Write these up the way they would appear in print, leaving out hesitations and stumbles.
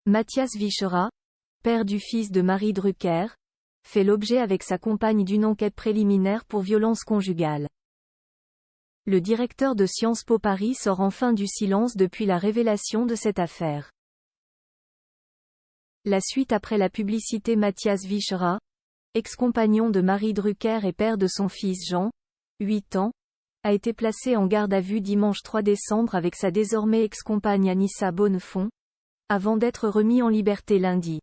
Matthias Vichera, père du fils de Marie Drucker, fait l'objet avec sa compagne d'une enquête préliminaire pour violence conjugale. Le directeur de Sciences Po Paris sort enfin du silence depuis la révélation de cette affaire. La suite après la publicité. Matthias Vichera, ex-compagnon de Marie Drucker et père de son fils Jean, 8 ans, a été placé en garde à vue dimanche 3 décembre avec sa désormais ex-compagne Anissa Bonnefond, avant d'être remis en liberté lundi.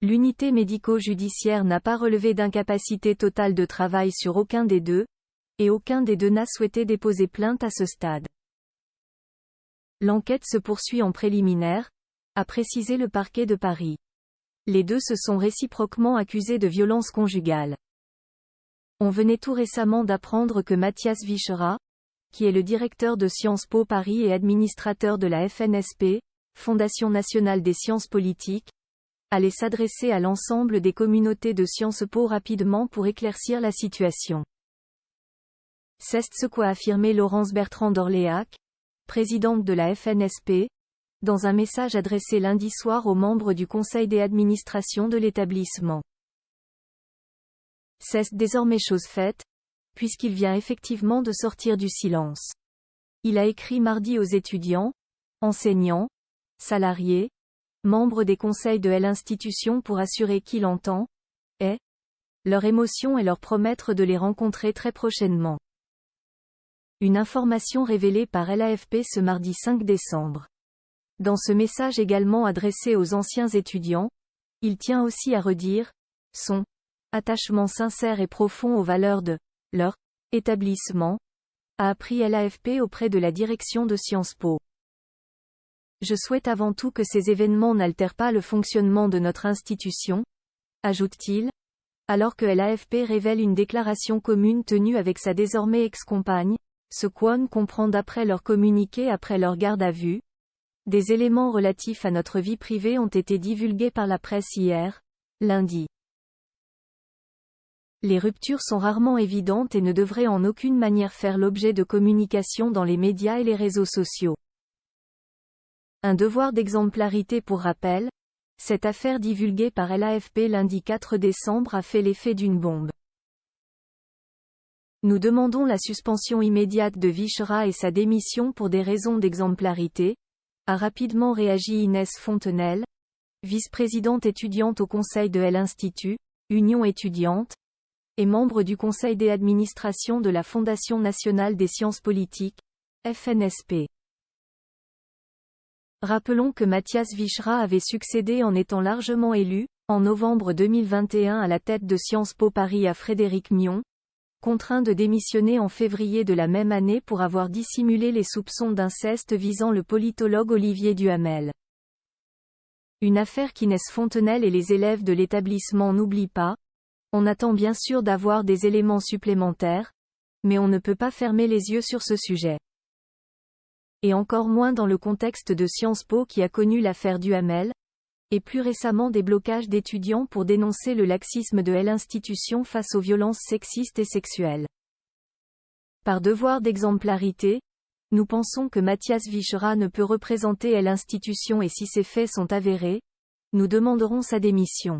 L'unité médico-judiciaire n'a pas relevé d'incapacité totale de travail sur aucun des deux, et aucun des deux n'a souhaité déposer plainte à ce stade. L'enquête se poursuit en préliminaire, a précisé le parquet de Paris. Les deux se sont réciproquement accusés de violence conjugale. On venait tout récemment d'apprendre que Matthias Vichera, qui est le directeur de Sciences Po Paris et administrateur de la FNSP, Fondation nationale des sciences politiques, allait s'adresser à l'ensemble des communautés de Sciences Po rapidement pour éclaircir la situation. C'est ce qu'a affirmé Laurence Bertrand d'Orléac, présidente de la FNSP, dans un message adressé lundi soir aux membres du conseil d'administration de l'établissement. C'est désormais chose faite, puisqu'il vient effectivement de sortir du silence. Il a écrit mardi aux étudiants, enseignants, salariés, membres des conseils de l'institution pour assurer qu'il entend, leurs émotions et leur promettre de les rencontrer très prochainement. Une information révélée par l'AFP ce mardi 5 décembre. Dans ce message également adressé aux anciens étudiants, il tient aussi à redire son attachement sincère et profond aux valeurs de leur établissement, a appris l'AFP auprès de la direction de Sciences Po. Je souhaite avant tout que ces événements n'altèrent pas le fonctionnement de notre institution, ajoute-t-il, alors que l'AFP révèle une déclaration commune tenue avec sa désormais ex-compagne, ce qu'on comprend d'après leur communiqué après leur garde à vue. Des éléments relatifs à notre vie privée ont été divulgués par la presse hier, lundi. Les ruptures sont rarement évidentes et ne devraient en aucune manière faire l'objet de communication dans les médias et les réseaux sociaux. Un devoir d'exemplarité pour rappel, cette affaire divulguée par l'AFP lundi 4 décembre a fait l'effet d'une bombe. Nous demandons la suspension immédiate de Vichera et sa démission pour des raisons d'exemplarité, a rapidement réagi Inès Fontenelle, vice-présidente étudiante au conseil de l'Institut, Union étudiante, et membre du conseil d'administration de la Fondation nationale des sciences politiques, FNSP. Rappelons que Matthias Vichera avait succédé en étant largement élu, en novembre 2021 à la tête de Sciences Po Paris à Frédéric Mion, contraint de démissionner en février de la même année pour avoir dissimulé les soupçons d'inceste visant le politologue Olivier Duhamel. Une affaire qu'Inès Fontenelle et les élèves de l'établissement n'oublient pas. On attend bien sûr d'avoir des éléments supplémentaires, mais on ne peut pas fermer les yeux sur ce sujet. Et encore moins dans le contexte de Sciences Po qui a connu l'affaire Duhamel, et plus récemment des blocages d'étudiants pour dénoncer le laxisme de l'institution face aux violences sexistes et sexuelles. Par devoir d'exemplarité, nous pensons que Matthias Vichera ne peut représenter l'institution et si ces faits sont avérés, nous demanderons sa démission.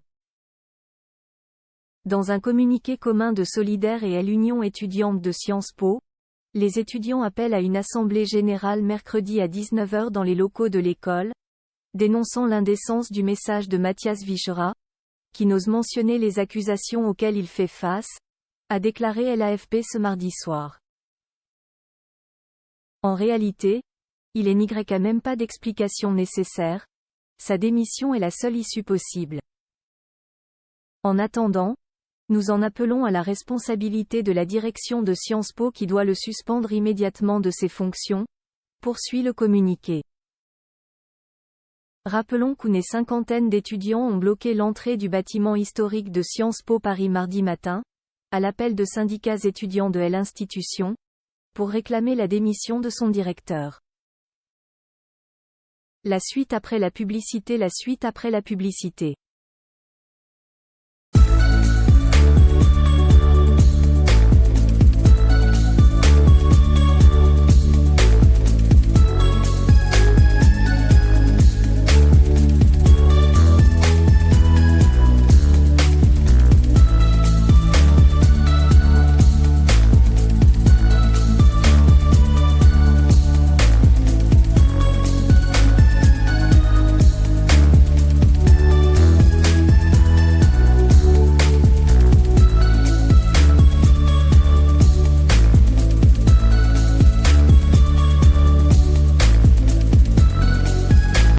Dans un communiqué commun de Solidaire et l'Union étudiante de Sciences Po, les étudiants appellent à une assemblée générale mercredi à 19 h dans les locaux de l'école, dénonçant l'indécence du message de Matthias Vichera, qui n'ose mentionner les accusations auxquelles il fait face, a déclaré l'AFP ce mardi soir. En réalité, il n'y a même pas d'explication nécessaire, sa démission est la seule issue possible. En attendant, nous en appelons à la responsabilité de la direction de Sciences Po qui doit le suspendre immédiatement de ses fonctions, poursuit le communiqué. Rappelons qu'une cinquantaine d'étudiants ont bloqué l'entrée du bâtiment historique de Sciences Po Paris mardi matin, à l'appel de syndicats étudiants de l'institution, pour réclamer la démission de son directeur. La suite après la publicité.